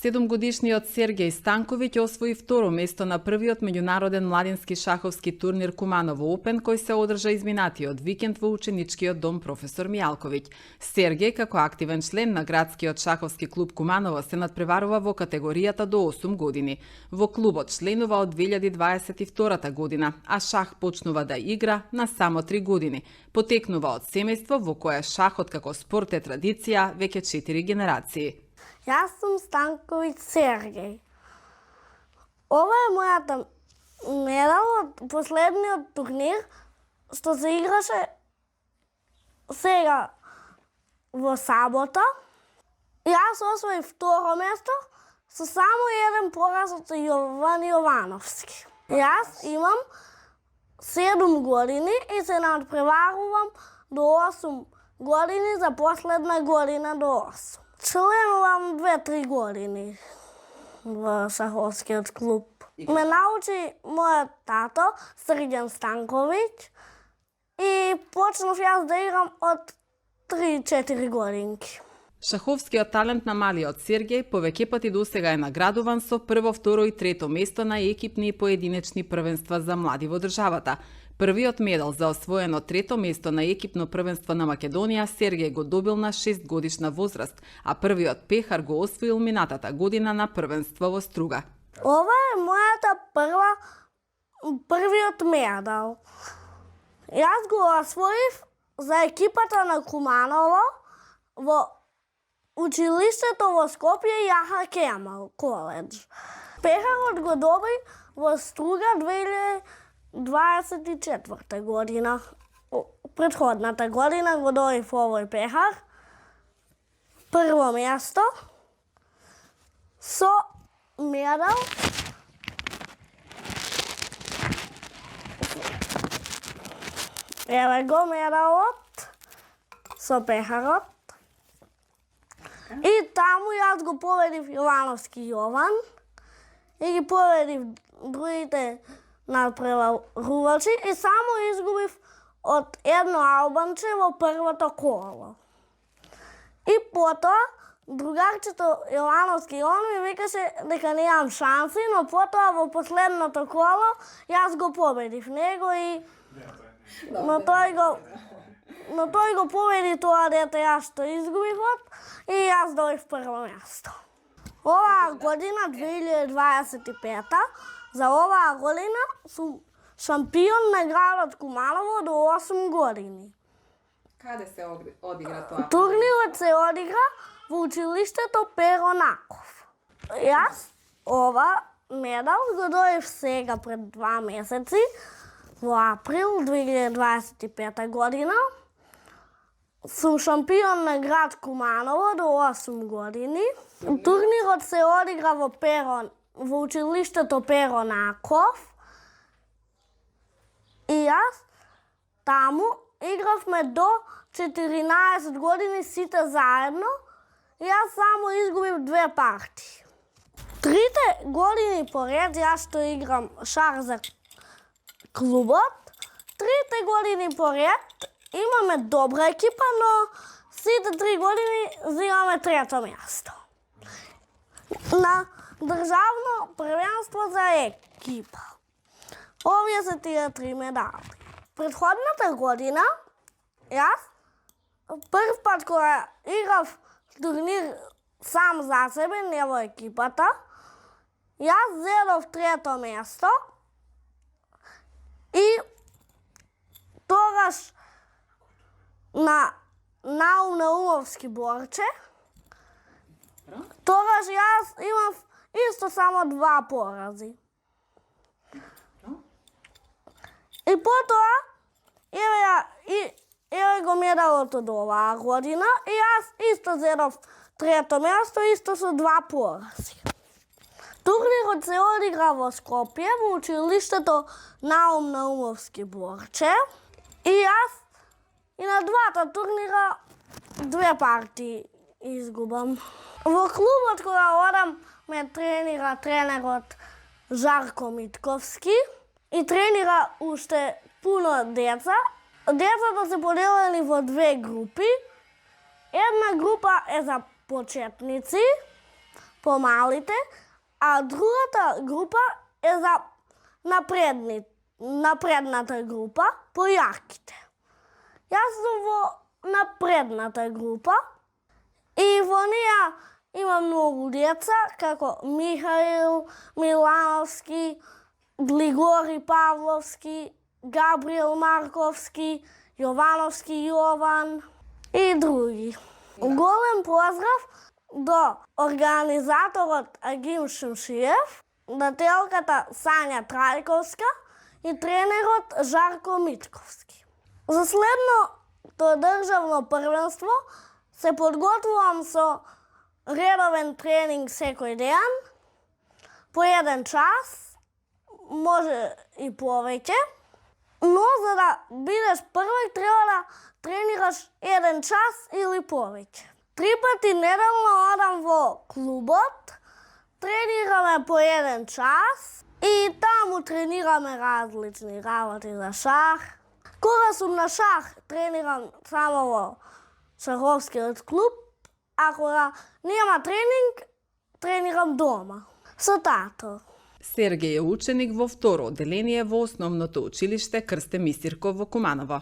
7-годишниот Сергеј Станковиќ освои второ место на првиот меѓународен младински шаховски турнир Куманово Опен, кој се одржа изминатиот викенд во ученичкиот дом професор Мијалковиќ. Сергеј, како активен член на градскиот шаховски клуб Куманово, се надпреварува во категоријата до 8 години. Во клубот членува од 2022 година, а шах почнува да игра на само 3 години. Потекнува од семејство во кое шахот како спорт е традиција веќе 4 генерации. Јас сум Станковиќ Сергеј. Ова е мојата медал од последниот турнир што се играше сега во сабота. Јас освоив второ место со само еден пораз од Јован Јовановски. Јас имам 7 години и се надпреварувам до 8 години за последна година до 8. Членувам 2-3 години во шаховскиот клуб. Ме научи мојот тато, Срđan Станковиќ, и почнав јас да играм од 3-4 годинки. Шаховскиот талент на малиот Сергеј повеќе пати досега е наградуван со прво, второ и трето место на екипни и поединечни првенства за млади во државата. Првиот медал за освоено трето место на екипно првенство на Македонија Сергеј го добил на 6 годишна возраст, а првиот пехар го освоил минатата година на првенство во Струга. Ова е мојата првиот медал. Јас го освоив за екипата на Куманово во училиштето во Скопје Јаха Кемал коледж. Пехарот го доби во Струга 2024 година. Претходната година го добив овој пехар. Прво место со медал еве го медалот со пехарот. И таму јас го победив Јовановски Јован и ги победив другите надпреварувачи и само изгубив од едно албанче во првото коло. И потоа другарчето Јовановски Јован ми викаше дека немам шанси, но потоа во последното коло јас го победив него и но тој го победи тоа дете јас што изгубив и јас добив прво место. Оваа година 2025 за оваа година сум шампион на градот Куманово до 8 години. Каде се одигра тоа? Турнирот се одигра во училиштето Перо Наков. Јас ова медал го добив сега пред 2 месеци во април 2025 година. Сум шампион на град Куманово до 8 години. Турнирот се одигра во училиштето Перо Наков. И јас таму игравме до 14 години сите заедно. Јас само изгубив 2 партии. 3 години поред јас што играм шах за клубот. 3 години поред имаме добра екипа, но сите 3 години земаме трето место. На државно првенство за екипа. Овие се тие 3 медали. Претходната година јас прв пат кога играв турнир сам за себе, не во екипата, јас зедов трето место и тогаш на Наум Наумовски Борче, тогаш јас имав исто само 2 порази. И потоа, еве го медалот од оваа година и јас исто зедов трето место, исто со 2 порази. Турнирот се одигра во Скопје, во училиштето Наум Наумовски Борче и јас и на двата турнира 2 партии изгубам. Во клубот кога одам ме тренира тренерот Жарко Митковски и тренира уште пуно деца. Децата се поделени во 2 групи. Една група е за почетници, помалите, а другата група е за напредната група, појаките. Јас сум во напредната група и во неја има многу деца, како Михаил Милановски, Глигори Павловски, Габриел Марковски, Јовановски Јован и други. Голем поздрав до организаторот Агим Шимшиев, дателката Сања Трајковска и тренерот Жарко Митковски. За следното државно првенство се подготвувам со редовен тренинг секој ден, по 1 час, може и повеќе, но за да бидеш првак треба да тренираш 1 час или повеќе. 3 пати неделно одам во клубот, тренираме по 1 час и таму тренираме различни работи за шах. Кога сум на шах, тренирам само во шаховскиот клуб, а кога нема тренинг, тренирам дома, со тато. Сергеј е ученик во второ одделение во основното училиште Крсте Мисирков во Куманово.